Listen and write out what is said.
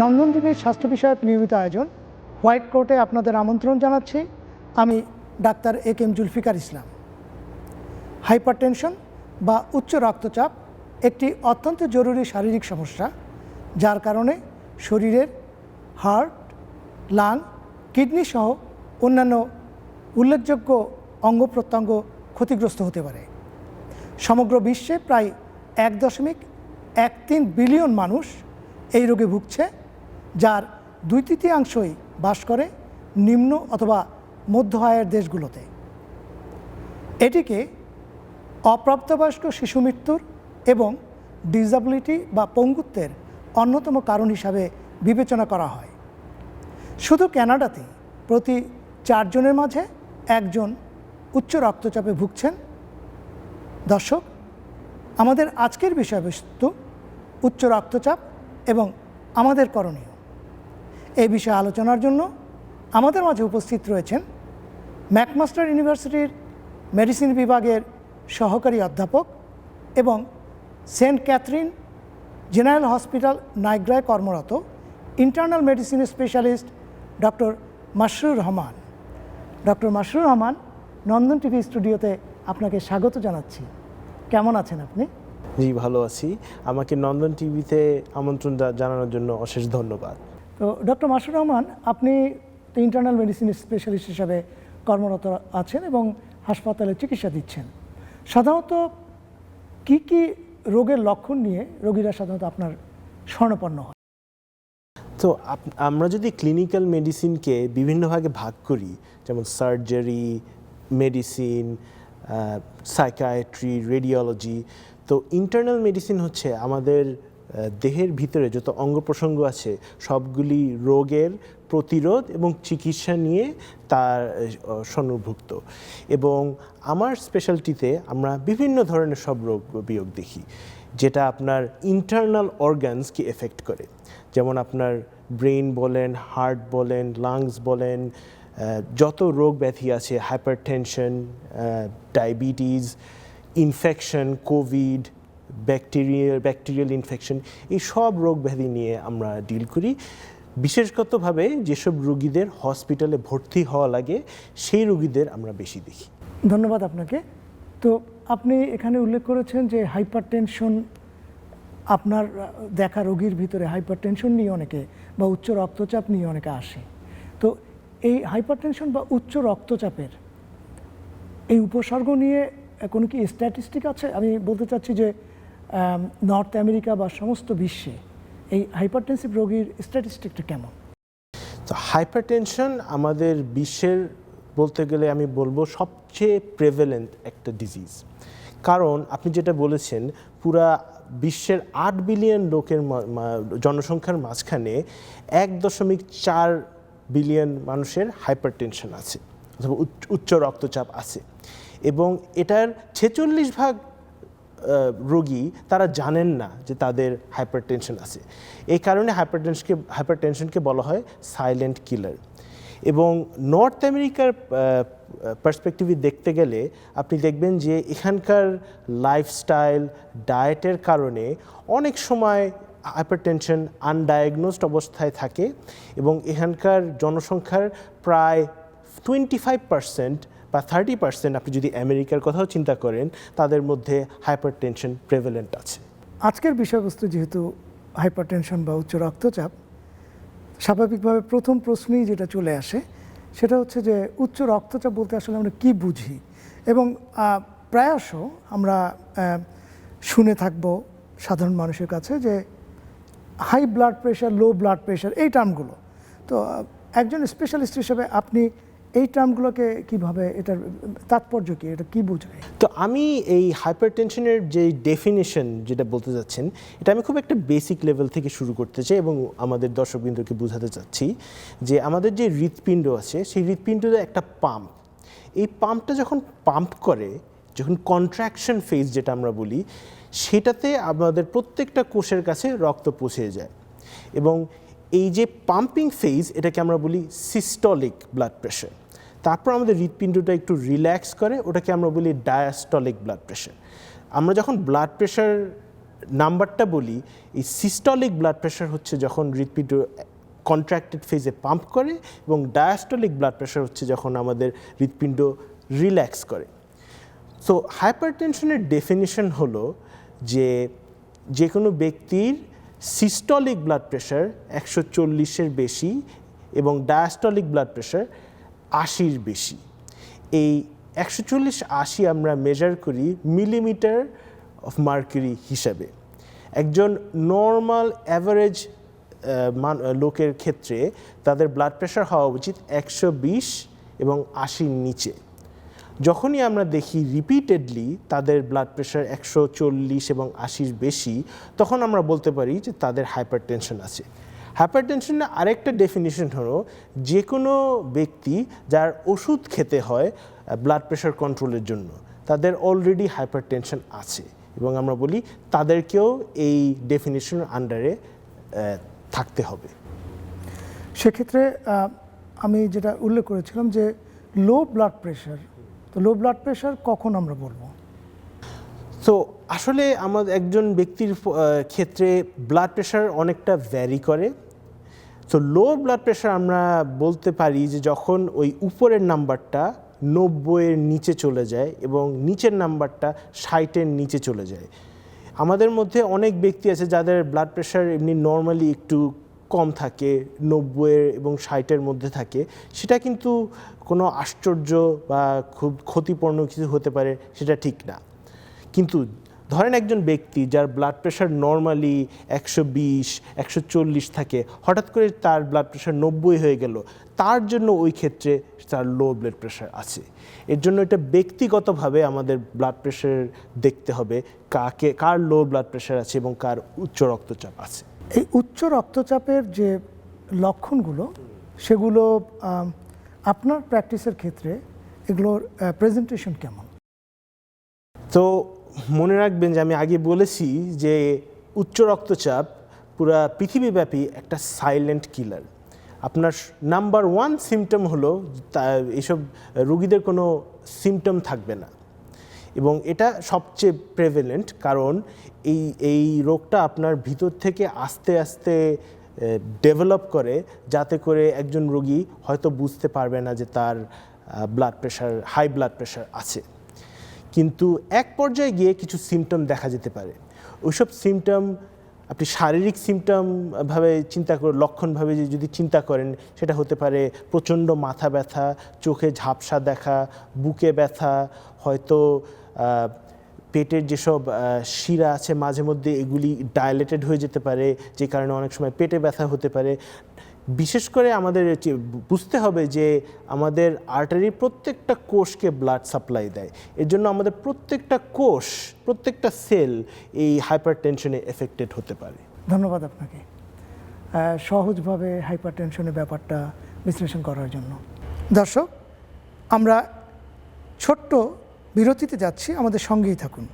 নন্দন টিভির স্বাস্থ্য বিষয়ক নিয়মিত আয়োজন হোয়াইট কোর্টে আপনাদের আমন্ত্রণ জানাচ্ছি। আমি ডাক্তার এ কে এম জুলফিকার ইসলাম। হাইপারটেনশন বা উচ্চ রক্তচাপ একটি অত্যন্ত জরুরি শারীরিক সমস্যা, যার কারণে শরীরের হার্ট, লাং, কিডনি সহ অন্যান্য উল্লেখযোগ্য অঙ্গ প্রত্যঙ্গ ক্ষতিগ্রস্ত হতে পারে। সমগ্র বিশ্বে প্রায় 1.13 বিলিয়ন মানুষ এই রোগে ভুগছে, যার 2/3 বাস করে নিম্ন অথবা মধ্য আয়ের দেশগুলোতে। এটিকে অপ্রাপ্তবয়স্ক শিশু মৃত্যুর এবং ডিসএবিলিটি বা পঙ্গুত্বের অন্যতম কারণ হিসাবে বিবেচনা করা হয়। শুধু কানাডাতে প্রতি 4 জনের মাঝে 1 জন উচ্চ রক্তচাপে ভুগছেন। দর্শক, আমাদের আজকের বিষয়বস্তু উচ্চ রক্তচাপ এবং আমাদের করণীয়। এই বিষয়ে আলোচনার জন্য আমাদের মাঝে উপস্থিত রয়েছেন ম্যাকমাস্টার ইউনিভার্সিটির মেডিসিন বিভাগের সহকারী অধ্যাপক এবং সেন্ট ক্যাথরিন জেনারেল হসপিটাল নাইগ্রায় কর্মরত internal medicine specialist doctor Masrur Rahman. Doctor Masrur Rahman, Nandan TV স্টুডিওতে আপনাকে স্বাগত জানাচ্ছি। কেমন আছেন আপনি? জি, ভালো আছি। আমাকে নন্দন টিভিতে আমন্ত্রণ জানানোর জন্য অশেষ ধন্যবাদ। তো ডক্টর মাসরুর রহমান, আপনি ইন্টারনাল মেডিসিন স্পেশালিস্ট হিসাবে কর্মরত আছেন এবং হাসপাতালে চিকিৎসা দিচ্ছেন। সাধারণত কি কি রোগের লক্ষণ নিয়ে রোগীরা সাধারণত আপনার শরণাপন্ন হয়? তো আমরা যদি ক্লিনিক্যাল মেডিসিনকে বিভিন্ন ভাগে ভাগ করি, যেমন সার্জারি, মেডিসিন, সাইকিয়াট্রি, রেডিওলজি, তো ইন্টারনাল মেডিসিন হচ্ছে আমাদের দেহের ভিতরে যত অঙ্গ প্রত্যঙ্গ আছে সবগুলি রোগের প্রতিরোধ এবং চিকিৎসা নিয়ে তার সন্নিভুক্ত। এবং আমার স্পেশালিটিতে আমরা বিভিন্ন ধরনের সব রোগ বিয়োগ দেখি, যেটা আপনার ইন্টারনাল অর্গানসকে এফেক্ট করে। যেমন আপনার ব্রেন বলেন, হার্ট বলেন, লাংস বলেন, যত রোগ ব্যাধি আছে, hypertension, diabetes, infection, Covid, bacterial infection, এই সব রোগ ব্যাধি নিয়ে আমরা ডিল করি। বিশেষগতভাবে যেসব রোগীদের হসপিটালে ভর্তি হওয়া লাগে সেই রোগীদের আমরা বেশি দেখি। ধন্যবাদ আপনাকে। তো আপনি এখানে উল্লেখ করেছেন যে হাইপারটেনশন, আপনার দেখা রোগীর ভিতরে হাইপারটেনশন নিয়ে অনেকে বা উচ্চ রক্তচাপ নিয়ে অনেকে আসে। তো এই হাইপারটেনশন বা উচ্চ রক্তচাপের এই উপসর্গ নিয়ে কোনো কি স্ট্যাটিস্টিক আছে? আমি বলতে চাচ্ছি যে নর্থ আমেরিকা বা সমস্ত বিশ্বে এই হাইপারটেনসিভ রোগীর স্ট্যাটিস্টিকটা কেমন? তো হাইপারটেনশন আমাদের বিশ্বের বলতে গেলে আমি বলবো সবচেয়ে প্রেভেলেন্ট একটা ডিজিজ। কারণ আপনি যেটা বলেছেন, পুরা বিশ্বের 8 বিলিয়ন লোকের জনসংখ্যার মাঝখানে 1.4 বিলিয়ন মানুষের হাইপারটেনশন আছে অথবা উচ্চ রক্তচাপ আছে। এবং এটার 46% রোগী তারা জানেন না যে তাদের হাইপারটেনশন আছে। এই কারণে হাইপারটেনশনকে বলা হয় সাইলেন্ট কিলার। এবং নর্থ আমেরিকার পার্সপেক্টিভে দেখতে গেলে আপনি দেখবেন যে এখানকার লাইফস্টাইল, ডায়েটের কারণে অনেক সময় হাইপারটেনশন আনডায়াগনোজড অবস্থায় থাকে এবং এখানকার জনসংখ্যার প্রায় 25% বা 30% আপনি যদি আমেরিকার কথাও চিন্তা করেন, তাদের মধ্যে হাইপারটেনশন প্রেভেলেন্ট আছে। আজকের বিষয়বস্তু যেহেতু হাইপারটেনশন বা উচ্চ রক্তচাপ, স্বাভাবিকভাবে প্রথম প্রশ্নই যেটা চলে আসে সেটা হচ্ছে যে উচ্চ রক্তচাপ বলতে আসলে আমরা কী বুঝি। এবং প্রায়শ আমরা শুনে থাকব সাধারণ মানুষের কাছে যে high blood pressure, low blood pressure, এই টার্মগুলো। তো একজন স্পেশালিস্ট হিসেবে আপনি এই টার্মগুলোকে কিভাবে, এটার তাৎপর্য কী, এটা কী বোঝায়? তো আমি এই হাইপারটেনশনের যে ডেফিনিশন যেটা বলতে যাচ্ছেন, এটা আমি খুব একটা বেসিক লেভেল থেকে শুরু করতে চাই এবং আমাদের দর্শকবৃন্দকে বোঝাতে চাচ্ছি যে আমাদের যে হৃৎপিণ্ড আছে সেই হৃৎপিণ্ডে একটা পাম্প, এই পাম্পটা যখন পাম্প করে, যখন কন্ট্রাকশন ফেজ যেটা আমরা বলি, সেটাতে আমাদের প্রত্যেকটা কোষের কাছে রক্ত পৌঁছে যায়। এবং এই যে পাম্পিং ফেজ, এটাকে আমরা বলি সিস্টলিক ব্লাড প্রেশার। তারপর আমাদের হৃৎপিণ্ডটা একটু রিল্যাক্স করে, ওটাকে আমরা বলি ডায়াস্টলিক ব্লাড প্রেশার। আমরা যখন ব্লাড প্রেশার নাম্বারটা বলি, এই সিস্টলিক ব্লাড প্রেশার হচ্ছে যখন হৃৎপিণ্ড কন্ট্রাক্টেড ফেজে পাম্প করে, এবং ডায়াস্টলিক ব্লাড প্রেশার হচ্ছে যখন আমাদের হৃৎপিণ্ড রিল্যাক্স করে। সো হাইপারটেনশনের ডেফিনিশন হলো যে কোনো ব্যক্তির সিস্টলিক ব্লাড প্রেশার 140-এর বেশি এবং ডায়াস্টলিক ব্লাড প্রেশার 80-র বেশি। এই 140-80 আমরা মেজার করি মিলিমিটার অফ মার্কিউরি হিসাবে। একজন নর্মাল অ্যাভারেজ লোকের ক্ষেত্রে তাদের ব্লাড প্রেশার হওয়া উচিত 120 এবং 80-র নিচে। যখনই আমরা দেখি রিপিটেডলি তাদের ব্লাড প্রেশার 140 এবং 80-র বেশি, তখন আমরা বলতে পারি যে তাদের হাইপারটেনশন আছে। হাইপারটেনশনের আরেকটা ডেফিনিশন হলো যে কোনো ব্যক্তি যার ওষুধ খেতে হয় ব্লাড প্রেশার কন্ট্রোলের জন্য, তাদের অলরেডি হাইপারটেনশন আছে, এবং আমরা বলি তাদেরকেও এই ডেফিনিশনের আন্ডারে থাকতে হবে। সেক্ষেত্রে আমি যেটা উল্লেখ করেছিলাম যে লো ব্লাড প্রেশার, তো লো ব্লাড প্রেশার কখন আমরা বলবো? তো আসলে আমাদের একজন ব্যক্তির ক্ষেত্রে ব্লাড প্রেশার অনেকটা ভ্যারি করে। তো লো ব্লাড প্রেশার আমরা বলতে পারি যে যখন ওই উপরের নাম্বারটা 90-এর নিচে চলে যায় এবং নিচের নাম্বারটা 60-এর নিচে চলে যায়। আমাদের মধ্যে অনেক ব্যক্তি আছে যাদের ব্লাড প্রেশার এমনি নর্মালি একটু কম থাকে, 90-এর এবং 60-এর মধ্যে থাকে। সেটা কিন্তু কোনো আশ্চর্য বা খুব ক্ষতিপূর্ণ কিছু হতে পারে, সেটা ঠিক না। কিন্তু ধরেন একজন ব্যক্তি যার ব্লাড প্রেশার নর্মালি 120, 140 থাকে, হঠাৎ করে তার ব্লাড প্রেশার 90 হয়ে গেল, তার জন্য ওই ক্ষেত্রে তার লো ব্লাড প্রেশার আছে। এর জন্য এটা ব্যক্তিগতভাবে আমাদের ব্লাড প্রেশার দেখতে হবে কার লো ব্লাড প্রেশার আছে এবং কার উচ্চ রক্তচাপ আছে। এই উচ্চ রক্তচাপের যে লক্ষণগুলো, সেগুলো আপনার প্র্যাকটিসের ক্ষেত্রে এগুলোর প্রেজেন্টেশন কেমন? তো মনে রাখবেন যে আমি আগে বলেছি যে উচ্চ রক্তচাপ পুরা পৃথিবীব্যাপী একটা সাইলেন্ট কিলার। আপনার নাম্বার 1 সিমটম হলো এইসব রোগীদের কোনো সিমটম থাকবে না, এবং এটা সবচেয়ে প্রেভেলেন্ট, কারণ এই রোগটা আপনার ভিতর থেকে আস্তে আস্তে ডেভেলপ করে, যাতে করে একজন রোগী হয়তো বুঝতে পারবে না যে তার হাই ব্লাড প্রেশার আছে। কিন্তু এক পর্যায়ে গিয়ে কিছু সিমটম দেখা যেতে পারে। ওইসব সিমটম আপনি শারীরিক সিমটম ভাবে লক্ষণভাবে যদি চিন্তা করেন, সেটা হতে পারে প্রচণ্ড মাথা ব্যথা, চোখে ঝাপসা দেখা, বুকে ব্যথা, হয়তো পেটের যেসব শিরা আছে মাঝে মধ্যে এগুলি ডাইলেটেড হয়ে যেতে পারে, যে কারণে অনেক সময় পেটে ব্যথা হতে পারে। বিশেষ করে আমাদের বুঝতে হবে যে আমাদের আর্টারি প্রত্যেকটা কোষকে ব্লাড সাপ্লাই দেয়। এর জন্য আমাদের প্রত্যেকটা কোষ, প্রত্যেকটা সেল এই হাইপারটেনশনে এফেক্টেড হতে পারে। ধন্যবাদ আপনাকে সহজভাবে হাইপারটেনশনের ব্যাপারটা বিশ্লেষণ করার জন্য। দর্শক, আমরা ছোট্ট বিরতিতে যাচ্ছি, আমাদের সঙ্গেই থাকুন।